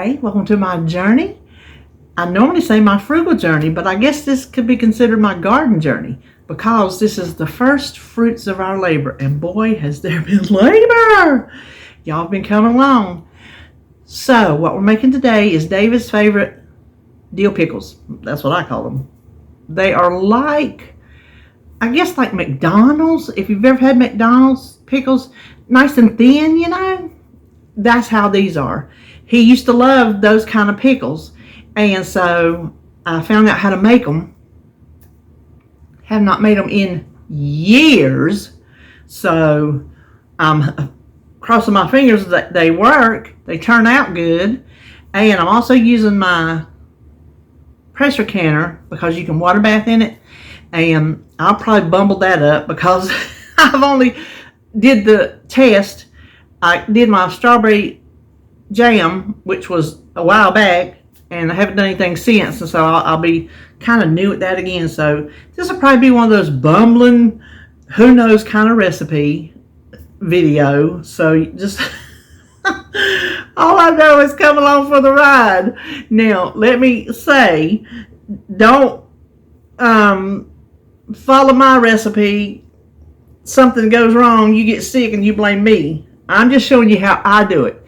Hey, welcome to my journey. I normally say my frugal journey, but I guess this could be considered my garden journey because this is the first fruits of our labor, and boy, has there been labor! Y'all have been coming along. So, what we're making today is David's favorite dill pickles. That's what I call them. They are like, I guess like McDonald's. If you've ever had McDonald's pickles, nice and thin, you know? That's how these are. He used to love those kind of pickles. And so I found out how to make them. Have not made them in years. So I'm crossing my fingers that they work. They turn out good. And I'm also using my pressure canner because you can water bath in it. And I'll probably bumble that up because I've only did the test. I did my strawberry jam, which was a while back, and I haven't done anything since, and so I'll be kind of new at that again. So this will probably be one of those bumbling, who knows kind of recipe video. So just all I know is come along for the ride. Now, let me say, don't follow my recipe. Something goes wrong, you get sick, and you blame me. I'm just showing you how I do it.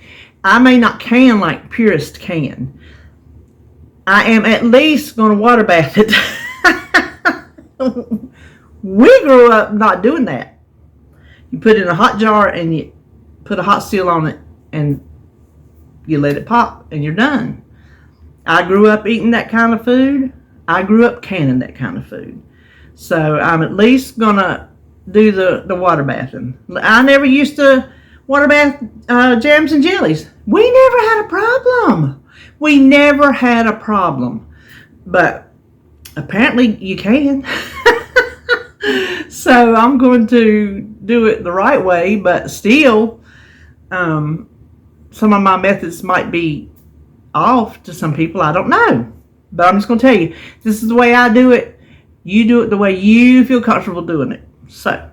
I may not can like purists can. I am at least going to water bath it. We grew up not doing that. You put it in a hot jar and you put a hot seal on it and you let it pop and you're done. I grew up eating that kind of food. I grew up canning that kind of food. So I'm at least going to do the water bathing. I never used to water bath jams and jellies. We never had a problem. We never had a problem. But apparently you can. So I'm going to do it the right way, but still some of my methods might be off to some people. I don't know. But I'm just going to tell you, this is the way I do it. You do it the way you feel comfortable doing it. So,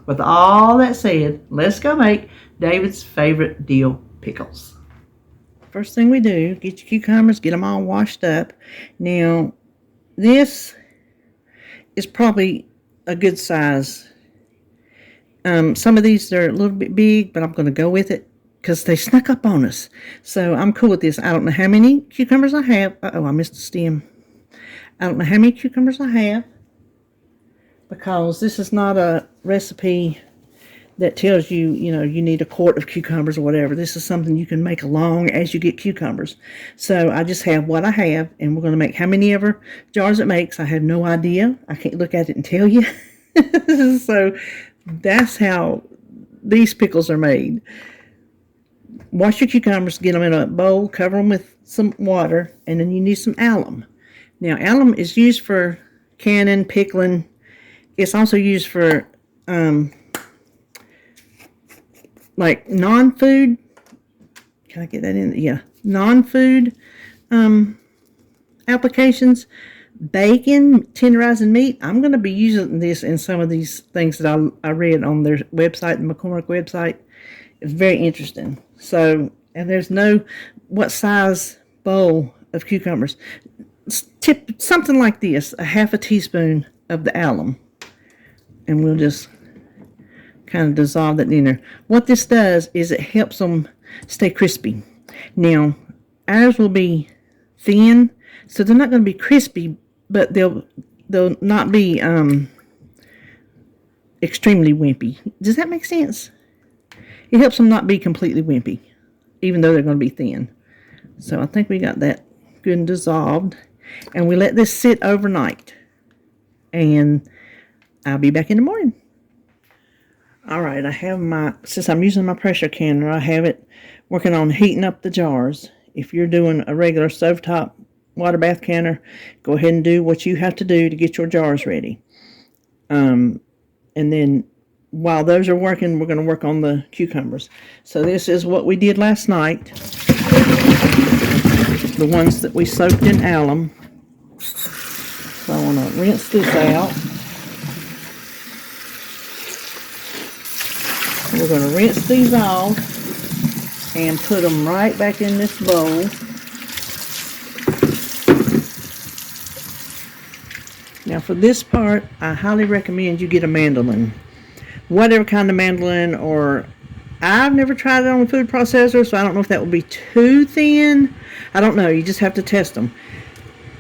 with all that said, let's go make David's favorite dill pickles. First thing we do, get your cucumbers, get them all washed up. Now, this is probably a good size. Some of these are a little bit big, but I'm going to go with it because they snuck up on us. So I'm cool with this. I don't know how many cucumbers I have. Uh-oh, I missed the stem. I don't know how many cucumbers I have, because this is not a recipe that tells you, you know, you need a quart of cucumbers or whatever. This is something you can make along as you get cucumbers. So I just have what I have, and we're going to make how many ever jars it makes. I have no idea. I can't look at it and tell you. So that's how these pickles are made. Wash your cucumbers, get them in a bowl, cover them with some water, and then you need some alum. Now, alum is used for canning, pickling. It's also used for like non-food. Can I get that in? Yeah, non-food applications. Bacon, tenderizing meat. I'm going to be using this in some of these things that I read on their website, the McCormick website. It's very interesting. So, and there's no what size bowl of cucumbers. Tip something like this, a half a teaspoon of the alum, and we'll just kind of dissolve that in there. What this does is it helps them stay crispy. Now, ours will be thin, so they're not going to be crispy, but they'll not be extremely wimpy. Does that make sense? It helps them not be completely wimpy, even though they're going to be thin. So I think we got that good and dissolved. And we let this sit overnight. And I'll be back in the morning. Alright, I have since I'm using my pressure canner, I have it working on heating up the jars. If you're doing a regular stovetop water bath canner, go ahead and do what you have to do to get your jars ready. And then while those are working, we're going to work on the cucumbers. So this is what we did last night. The ones that we soaked in alum. So I want to rinse this out. We're going to rinse these off and put them right back in this bowl. Now for this part, I highly recommend you get a mandolin. Whatever kind of mandolin, or I've never tried it on a food processor, so I don't know if that would be too thin. I don't know. You just have to test them.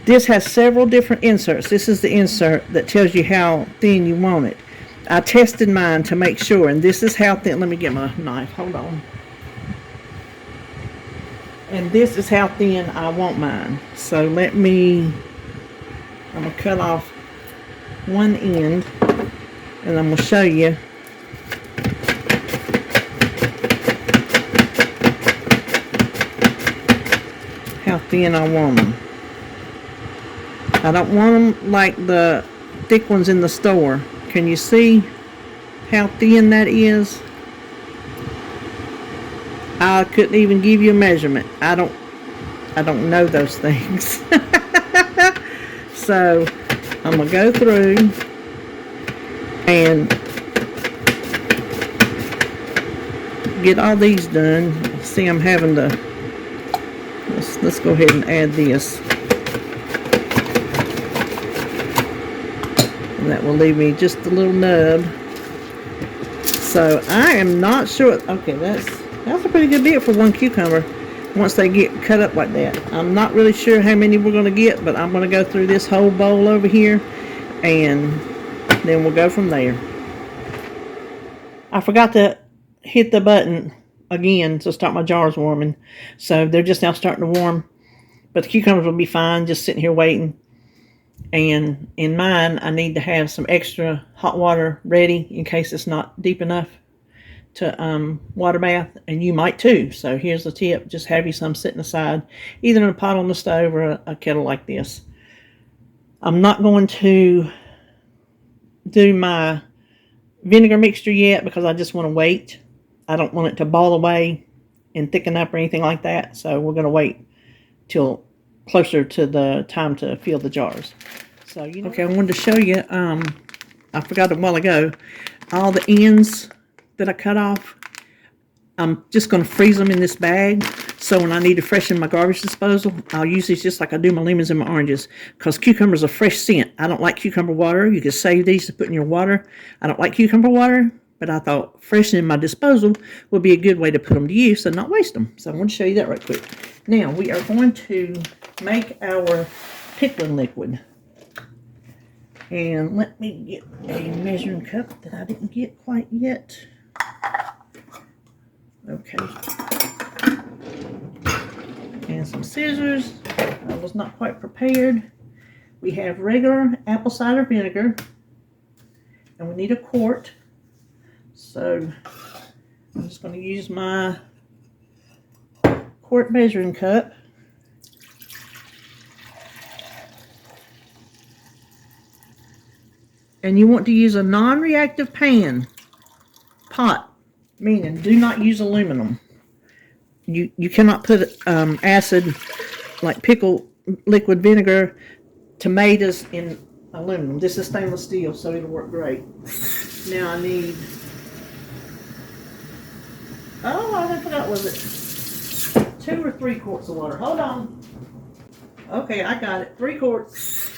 This has several different inserts. This is the insert that tells you how thin you want it. I tested mine to make sure, and this is how thin. Let me get my knife. Hold on. And this is how thin I want mine. So I'm going to cut off one end, and I'm going to show you how thin I want them. I don't want them like the thick ones in the store. Can you see how thin that is? I couldn't even give you a measurement. I don't know those things. So I'm gonna go through and get all these done. See, I'm having to. Let's go ahead and add this. And that will leave me just a little nub. So I am not sure. Okay, that's a pretty good bit for one cucumber once they get cut up like that. I'm not really sure how many we're going to get, but I'm going to go through this whole bowl over here, and then we'll go from there. I forgot to hit the button again to start my jars warming, so they're just now starting to warm, but the cucumbers will be fine just sitting here waiting. And in mine, I need to have some extra hot water ready in case it's not deep enough to water bath, and you might too. So here's the tip: just have you some sitting aside, either in a pot on the stove or a kettle like this. I'm not going to do my vinegar mixture yet because I just want to wait. I don't want it to ball away and thicken up or anything like that, so we're going to wait till closer to the time to fill the jars. So okay, I wanted to show you, I forgot a while ago, all the ends that I cut off. I'm just going to freeze them in this bag, so when I need to freshen my garbage disposal, I'll use these just like I do my lemons and my oranges, because cucumbers are fresh scent. I don't like cucumber water. You can save these to put in your water. I don't like cucumber water, but I thought freshening my disposal would be a good way to put them to use and not waste them. So I want to show you that right quick. Now we are going to make our pickling liquid. And let me get a measuring cup that I didn't get quite yet. Okay. And some scissors. I was not quite prepared. We have regular apple cider vinegar. And we need a quart. So I'm just going to use my quart measuring cup. And you want to use a non-reactive pot, meaning do not use aluminum. You cannot put acid like pickle liquid vinegar, tomatoes in aluminum. This is stainless steel, so it'll work great. Now I need, I forgot, was it 2 or 3 quarts of water? Hold on. Okay, I got it. 3 quarts.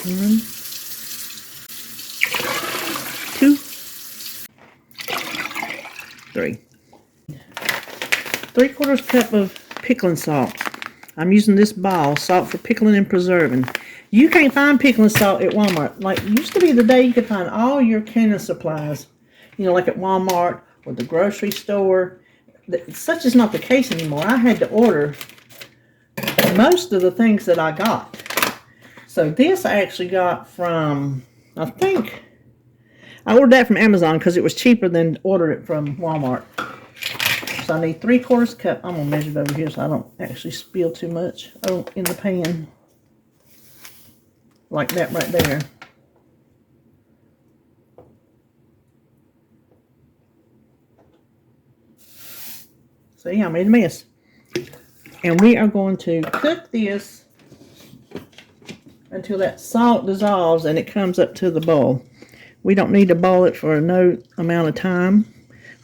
One, 2, 3. 3/4 cup of pickling salt. I'm using this ball, salt for pickling and preserving. You can't find pickling salt at Walmart. Like, it used to be the day you could find all your canning supplies, you know, like at Walmart or the grocery store. Such is not the case anymore. I had to order most of the things that I got. So this I actually got from, I think, I ordered that from Amazon because it was cheaper than ordering it from Walmart. So I need 3/4 cup. I'm going to measure it over here so I don't actually spill too much in the pan. Like that right there. See, I made a mess. And we are going to cook this until that salt dissolves and it comes up to the boil. We don't need to boil it for no amount of time.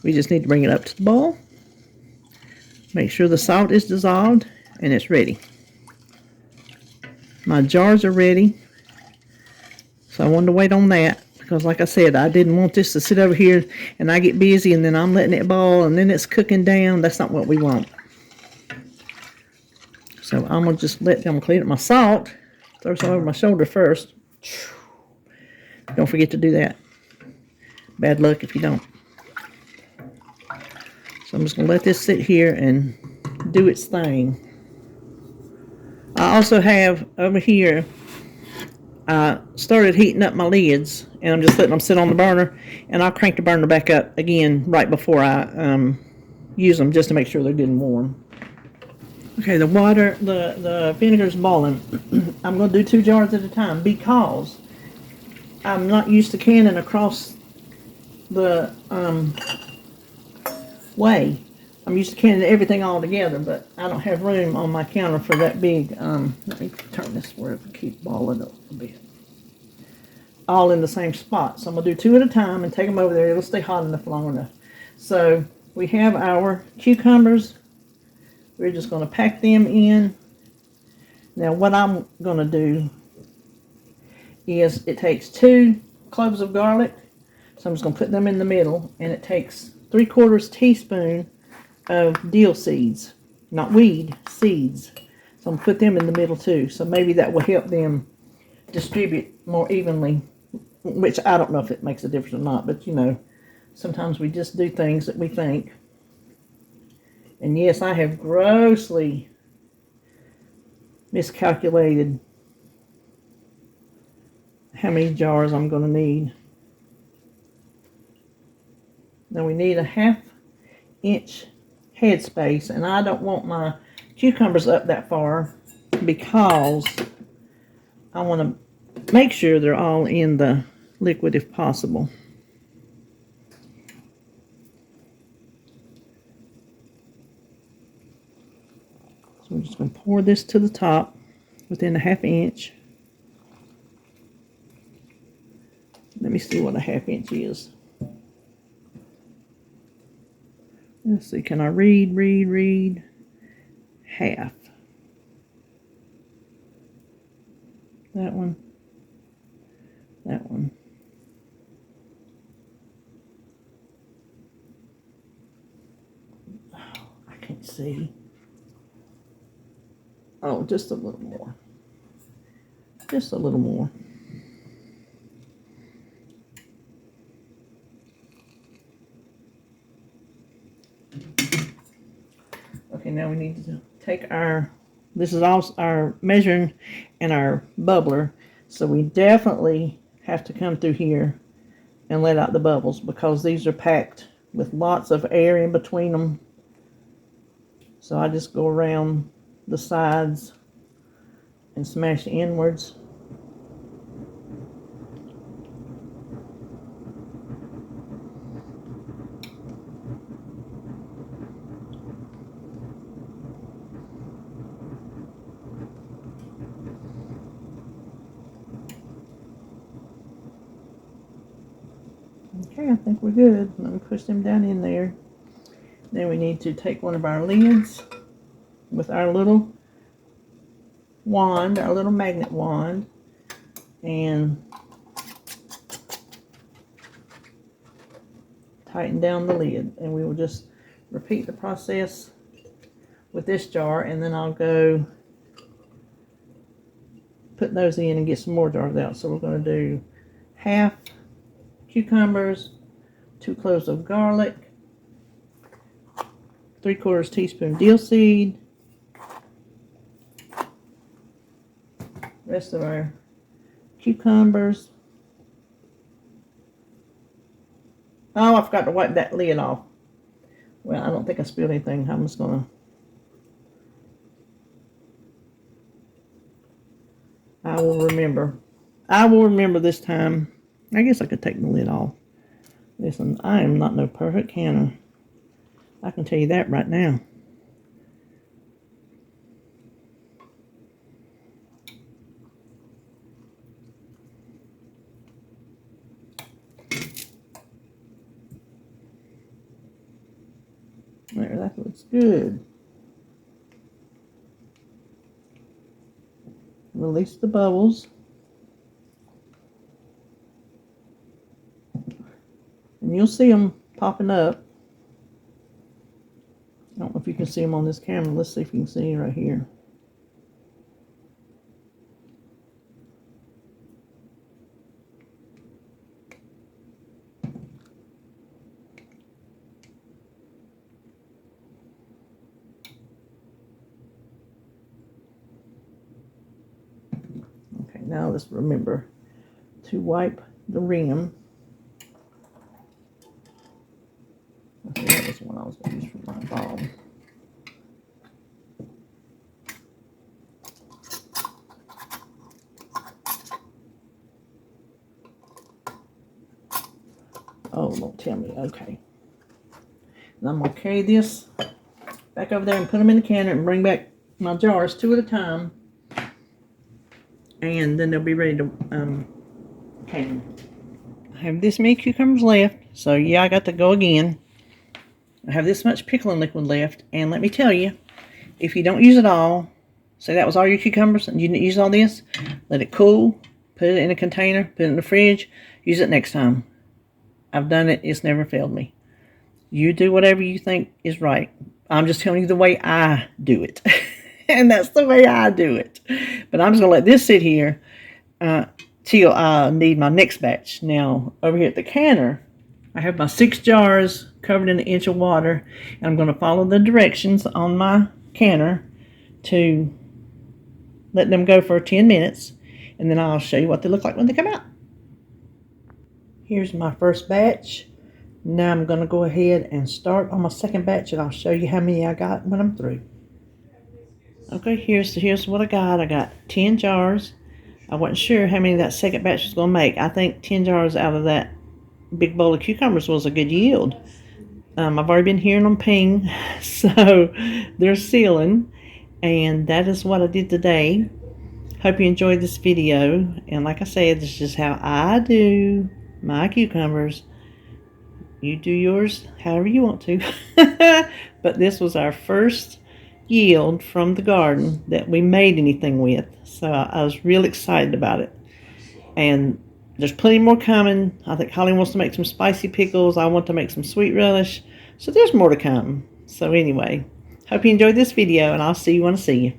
We just need to bring it up to the boil. Make sure the salt is dissolved and it's ready. My jars are ready. So I wanted to wait on that because like I said, I didn't want this to sit over here and I get busy and then I'm letting it boil and then it's cooking down. That's not what we want. So I'm going to just let them clean up my salt. Throw some over my shoulder first. Don't forget to do that. Bad luck if you don't. So I'm just going to let this sit here and do its thing. I also have over here, I started heating up my lids and I'm just letting them sit on the burner, and I'll crank the burner back up again right before I use them just to make sure they're getting warm. Okay, the water, the vinegar's boiling. I'm going to do 2 jars at a time because I'm not used to canning across the way. I'm used to canning everything all together, but I don't have room on my counter for that big. Let me turn this where it can keep boiling up a bit. All in the same spot. So I'm going to do 2 at a time and take them over there. It'll stay hot enough long enough. So we have our cucumbers. We're just going to pack them in. Now what I'm going to do is it takes 2 cloves of garlic. So I'm just going to put them in the middle, and it takes 3/4 teaspoon of dill seeds, not weed, seeds. So I'm going to put them in the middle too. So maybe that will help them distribute more evenly, which I don't know if it makes a difference or not, but you know, sometimes we just do things that we think. And yes, I have grossly miscalculated how many jars I'm going to need. Now we need a 1/2 inch head space, and I don't want my cucumbers up that far because I want to make sure they're all in the liquid if possible. So I'm just going to pour this to the top within a 1/2 inch. Let me see what a 1/2 inch is. Let's see, can I read? Half. That one. That one. Oh, I can't see. Oh, just a little more. Just a little more. Okay, now we need to take this is also our measuring and our bubbler. So we definitely have to come through here and let out the bubbles because these are packed with lots of air in between them. So I just go around the sides and smash inwards. Okay, I think we're good. Let me push them down in there. Then we need to take one of our lids with our little wand, our little magnet wand, and tighten down the lid. And we will just repeat the process with this jar, and then I'll go put those in and get some more jars out. So we're going to do 1/2 cucumbers, 2 cloves of garlic, 3/4 teaspoon dill seed, rest of our cucumbers. Oh, I forgot to wipe that lid off. Well, I don't think I spilled anything. I'm just gonna. I will remember. I will remember this time. I guess I could take the lid off. Listen, I am not no perfect canner. I can tell you that right now. There, that looks good. Release the bubbles. And you'll see them popping up. I don't know if you can see them on this camera. Let's see if you can see right here. Okay, now let's remember to wipe the rim. Okay, that was the one I was going to use for my ball. Oh, don't tell me. Okay. And I'm going to carry this back over there and put them in the canner and bring back my jars 2 at a time. And then they'll be ready to can. I have this many cucumbers left, so yeah, I got to go again. I have this much pickling liquid left, and let me tell you, if you don't use it all, say that was all your cucumbers and you didn't use all this, let it cool, put it in a container, put it in the fridge, use it next time. I've done it, it's never failed me. You do whatever you think is right. I'm just telling you the way I do it. And that's the way I do it. But I'm just going to let this sit here till I need my next batch. Now, over here at the canner, I have my 6 jars covered in 1 inch of water. And I'm going to follow the directions on my canner to let them go for 10 minutes. And then I'll show you what they look like when they come out. Here's my first batch. Now I'm going to go ahead and start on my second batch, and I'll show you how many I got when I'm through. Okay, here's what I got. I got 10 jars. I wasn't sure how many that second batch was going to make. I think 10 jars out of that big bowl of cucumbers was a good yield. I've already been hearing them ping, so they're sealing. And that is what I did today. Hope you enjoyed this video. And like I said, this is just how I do my cucumbers. You do yours however you want to. But this was our first yield from the garden that we made anything with. So I was real excited about it. And there's plenty more coming. I think Holly wants to make some spicy pickles. I want to make some sweet relish. So there's more to come. So anyway, hope you enjoyed this video, and I'll see you when I see you.